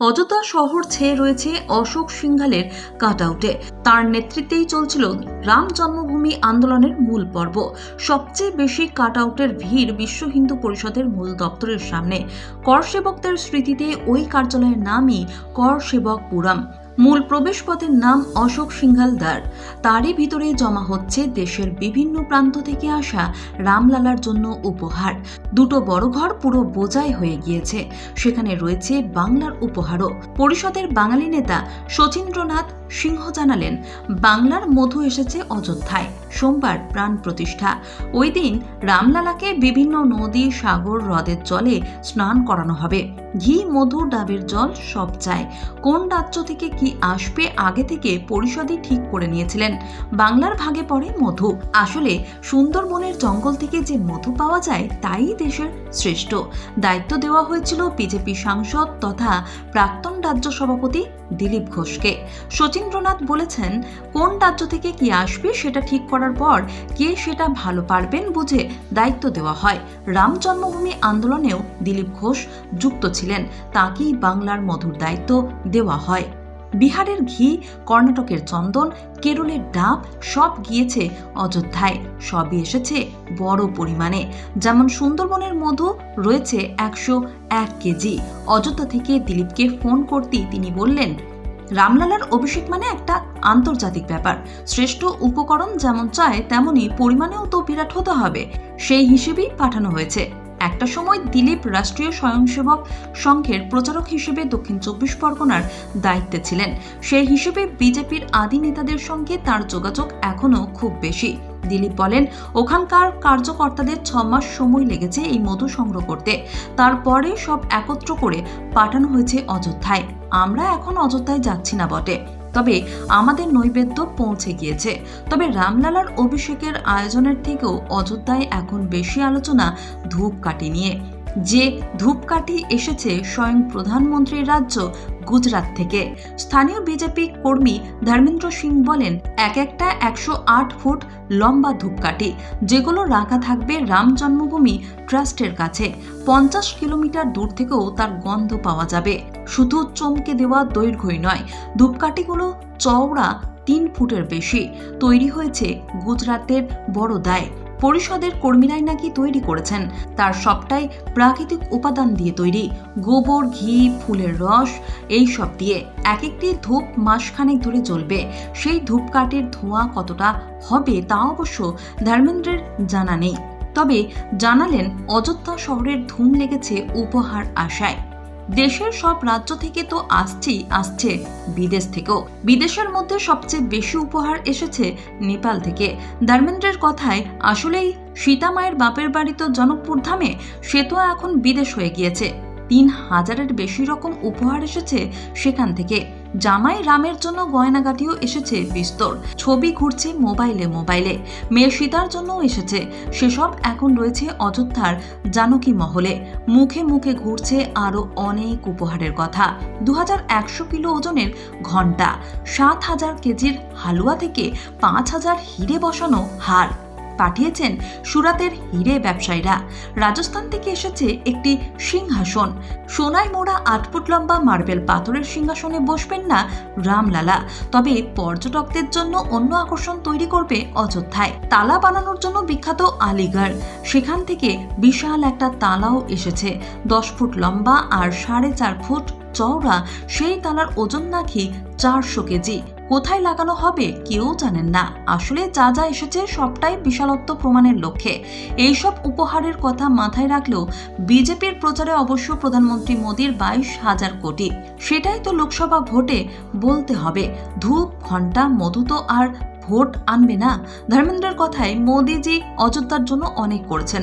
অযোধ্যা শহর ছেয়ে রয়েছে অশোক সিংঘালের কাটআউটে। তার নেতৃত্বেই চলছিল রাম জন্মভূমি আন্দোলনের মূল পর্ব। সবচেয়ে বেশি কাটআউটের ভিড় বিশ্ব হিন্দু পরিষদের মূল দপ্তরের সামনে। কর সেবকদের স্মৃতিতে ওই কার্যালয়ের নামই কর সেবক পুরম। মূল প্রবেশপথের নাম অশোক সিংঘাল দ্বার। তারই ভিতরে জমা হচ্ছে দেশের বিভিন্ন প্রান্ত থেকে আসা রামলালার জন্য উপহার। দুটো বড় ঘর পুরো বোঝাই হয়ে গিয়েছে। সেখানে রয়েছে বাংলার উপহারও। পরিষদের বাঙালি নেতা শচীন্দ্রনাথ সিংহ জানালেন, বাংলার মধু এসেছে অযোধ্যায়। সোমবার প্রাণ প্রতিষ্ঠা। ওই দিন রামলালাকে বিভিন্ন নদী, সাগর, হ্রদের জলে স্নান করানো হবে। ঘি, মধু, ডাবের জল সব চাই। কোন রাজ্য থেকে কি আসবে আগে থেকে পরিষদই ঠিক করে নিয়েছিলেন। বাংলার ভাগে পড়ে মধু। আসলে সুন্দরবনের জঙ্গল থেকে যে মধু পাওয়া যায় তাই দেশের শ্রেষ্ঠ। দায়িত্ব দেওয়া হয়েছিল বিজেপি সাংসদ তথা প্রাক্তন রাজ্য সভাপতি দিলীপ ঘোষকে। শচীন্দ্রনাথ বলেছেন, কোন রাজ্য থেকে কি আসবে সেটা ঠিক করার পর কে সেটা ভালো পারবেন বুঝে দায়িত্ব দেওয়া হয়। রাম জন্মভূমি আন্দোলনেও দিলীপ ঘোষ যুক্ত ছিলেন, তাকেই বাংলার মধুর দায়িত্ব দেওয়া হয়। বিহারের ঘি, কর্ণাটকের চন্দন, কেরলের ডাব সব গিয়েছে অযোধ্যায়। সবই এসেছে বড় পরিমাণে। যেমন সুন্দরবনের মধু রয়েছে 101 কেজি। অযোধ্যা থেকে দিলীপকে ফোন করতেই তিনি বললেন, রামলালার অভিষেক মানে একটা আন্তর্জাতিক ব্যাপার। শ্রেষ্ঠ উপকরণ যেমন চায় তেমনি পরিমাণেও তো বিরাট হতে হবে। সেই হিসেবেই পাঠানো হয়েছে। একটা সময় দিলীপ রাষ্ট্রীয় স্বয়ংসেবক সংঘের প্রচারক হিসেবে দক্ষিণ 24 পরগনার দায়িত্বে ছিলেন। সেই হিসেবে বিজেপির আদি নেতাদের সঙ্গে তার যোগাযোগ এখনো খুব বেশি। দিলীপ বলেন, ওখানকার কার্যকর্তাদের 6 মাস সময় লেগেছে এই মধু সংগ্রহ করতে। তারপরে সব একত্র করে পাঠানো হয়েছে অযোধ্যায়। আমরা এখন অযোধ্যায় যাচ্ছি না বটে, তবে আমাদের নৈবেদ্য পৌঁছে গিয়েছে। তবে রামলালার অভিষেকের আয়োজনের থেকেও অযোধ্যায় এখন বেশি আলোচনা ধূপকাঠি নিয়ে। যে ধূপকাঠি এসেছে স্বয়ং প্রধানমন্ত্রীর রাজ্য গুজরাট থেকে। স্থানীয় বিজেপি কর্মী ধর্মেন্দ্র সিং বলেন, একটা 108 ফুট লম্বা ধূপকাঠি, যেগুলো রাখা থাকবে রাম জন্মভূমি ট্রাস্টের কাছে। 50 কিলোমিটার দূর থেকেও তার গন্ধ পাওয়া যাবে। শুধু চমকে দেওয়া দৈর্ঘ্যই নয়, ধূপকাঠিগুলো চওড়া 3 ফুটের বেশি। তৈরি হয়েছে গুজরাটের বড়োদায়। পরিষদের কর্মীরাই নাকি তৈরি করেছেন। তার সবটাই প্রাকৃতিক উপাদান দিয়ে তৈরি। গোবর, ঘি, ফুলের রস এই সব দিয়ে। এক একটি ধূপ মাসখানেক ধরে জ্বলবে। সেই ধূপকাঠির ধোঁয়া কতটা হবে তা অবশ্য ধর্মেন্দ্রের জানা নেই। তবে জানালেন, অযোধ্যা শহরের ধুম লেগেছে উপহার আশায়। দেশের সব রাজ্য থেকে তো আসছে বিদেশ থেকেও। বিদেশের মধ্যে সবচেয়ে বেশি উপহার এসেছে নেপাল থেকে। ধর্মেন্দ্রের কথায়, আসলেই সীতামায়ের বাপের বাড়ি তো জনকপুর ধামে, সে তো এখন বিদেশ হয়ে গিয়েছে। 3000-এর বেশি রকম উপহার এসেছে সেখান থেকে। জামাই রামের জন্য গয়নাগাটিও এসেছে বিস্তর। ছবি ঘুরছে মোবাইলে। মেয়ে সীতার জন্যও এসেছে। সেসব এখন রয়েছে অযোধ্যার জানকী মহলে। মুখে মুখে ঘুরছে আরো অনেক উপহারের কথা। 2100 কিলো ওজনের ঘণ্টা, 7000 কেজির হালুয়া থেকে 5000 হিরে বসানো হার পাঠিয়েছেন সুরাতের হিরে ব্যবসায়ীরা। রাজস্থান থেকে এসেছে একটি সিংহাসন। সোনায় মোড়া 8 ফুট লম্বা মার্বেল পাথরের সিংহাসনে বসবেন না রামলালা, তবে পর্যটকদের জন্য অন্য আকর্ষণ তৈরি করবে অযোধ্যায়। তালা বানানোর জন্য বিখ্যাত আলিগড়, সেখান থেকে বিশাল একটা তালাও এসেছে। 10 ফুট লম্বা আর 4.5 ফুট চওড়া। সেই তালার ওজন নাকি 400 কেজি। কোথায় লাগানো হবে কেউ জানেন না। আসলে যা যা এসেছে সবটাই বিশালত্ব প্রমাণের লক্ষ্যে। এইসব উপহারের কথা মাথায় রাখলেও বিজেপির প্রচারে অবশ্য প্রধানমন্ত্রী মোদীর 22,000 কোটি। সেটাই তো লোকসভা ভোটে বলতে হবে। ধূপ, ঘণ্টা, মধু তো আর ভোট আনবে না। ধর্মেন্দ্রের কথায়, মোদীজি অযোধ্যার জন্য অনেক করেছেন,